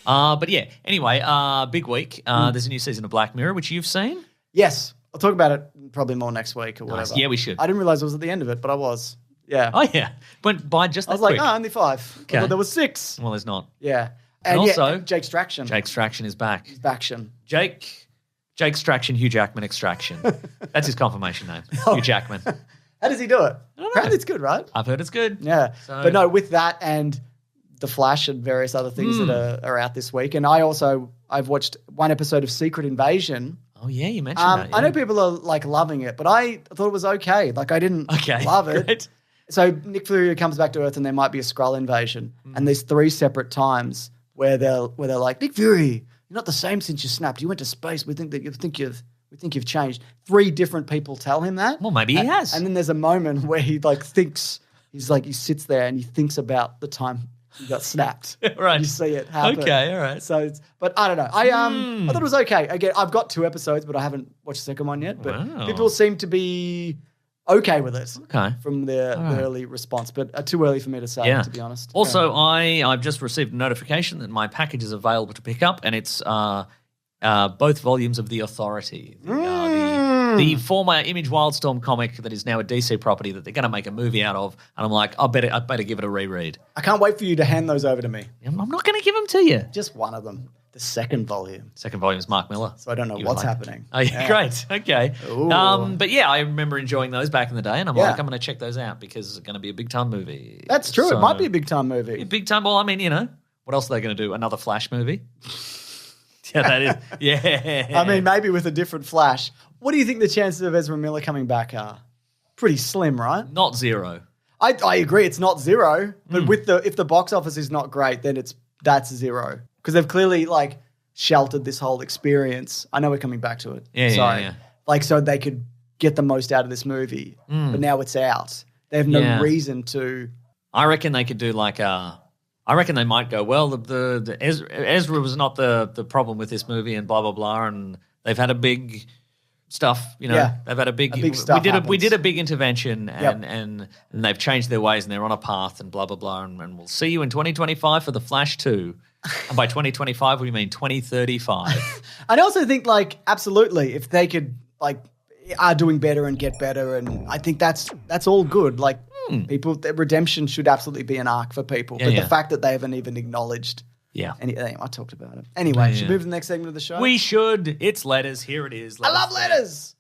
But yeah, anyway, big week. There's a new season of Black Mirror, which you've seen. Yes. I'll talk about it probably more next week or Nice. whatever. Yeah, we should. I didn't realize it was at the end of it, but I was. Yeah. Oh, yeah. Went by just that I was like, quick. only 5. Okay. I thought there was 6. Well, there's not. Yeah. And also, yeah, Jake Straction. Jake Straction is back. He's baction. Jake Straction, Hugh Jackman Extraction. That's his confirmation name, Hugh Jackman. How does he do it? I don't know. Apparently it's good, right? I've heard it's good. Yeah. So- But no, with that and The Flash and various other things that are out this week. And I've watched one episode of Secret Invasion. Oh, yeah, you mentioned that. Yeah. I know people are like loving it, but I thought it was okay. Like I didn't love it. Great. So Nick Fury comes back to Earth and there might be a Skrull invasion. And there's 3 separate times where they're like, Nick Fury, you're not the same since you snapped. You went to space. We think you've changed. 3 different people tell him that. Well, maybe he has. And then there's a moment where he like thinks, he sits there and he thinks about the time he got snapped. Right. And you see it happen. Okay, all right. So, but I don't know. I thought it was okay. Again, I've got 2 episodes, but I haven't watched the second one yet. But Wow. people seem to be okay with it. Okay. From the early response, but too early for me to say, to be honest. Also, I've just received a notification that my package is available to pick up, and it's both volumes of The Authority, the former Image Wildstorm comic that is now a DC property that they're going to make a movie out of. And I'm like, I better give it a reread. I can't wait for you to hand those over to me. I'm not going to give them to you. Just one of them. The second volume. Second volume is Mark Miller. So I don't know what's happening. Oh, yeah, great. Okay. But yeah, I remember enjoying those back in the day, and I'm like, I'm going to check those out because it's going to be a big-time movie. That's true. So, it might be a big-time movie. Big-time. Well, I mean, what else are they going to do? Another Flash movie? Yeah, that is. Yeah. I mean, maybe with a different Flash. What do you think the chances of Ezra Miller coming back are? Pretty slim, right? Not 0. I agree. It's not 0, but if the box office is not great, then that's 0 because they've clearly like sheltered this whole experience. I know we're coming back to it. Yeah, Sorry. yeah. Like so they could get the most out of this movie, but now it's out. They have no reason to. I reckon they could do like I reckon they might go, well, the Ezra was not the problem with this movie and blah, blah, blah, and they've had a big stuff, they've had a big stuff we did a big intervention and they've changed their ways and they're on a path and blah, blah, blah, and we'll see you in 2025 for The Flash 2. And by 2025, we mean 2035. I also think, like, absolutely, if they could, like, are doing better and get better, and I think that's all good. Like, redemption should absolutely be an arc for people. But the fact that they haven't even acknowledged anything, I talked about it. Anyway, should we move to the next segment of the show? We should. It's letters. Here it is. I love letters.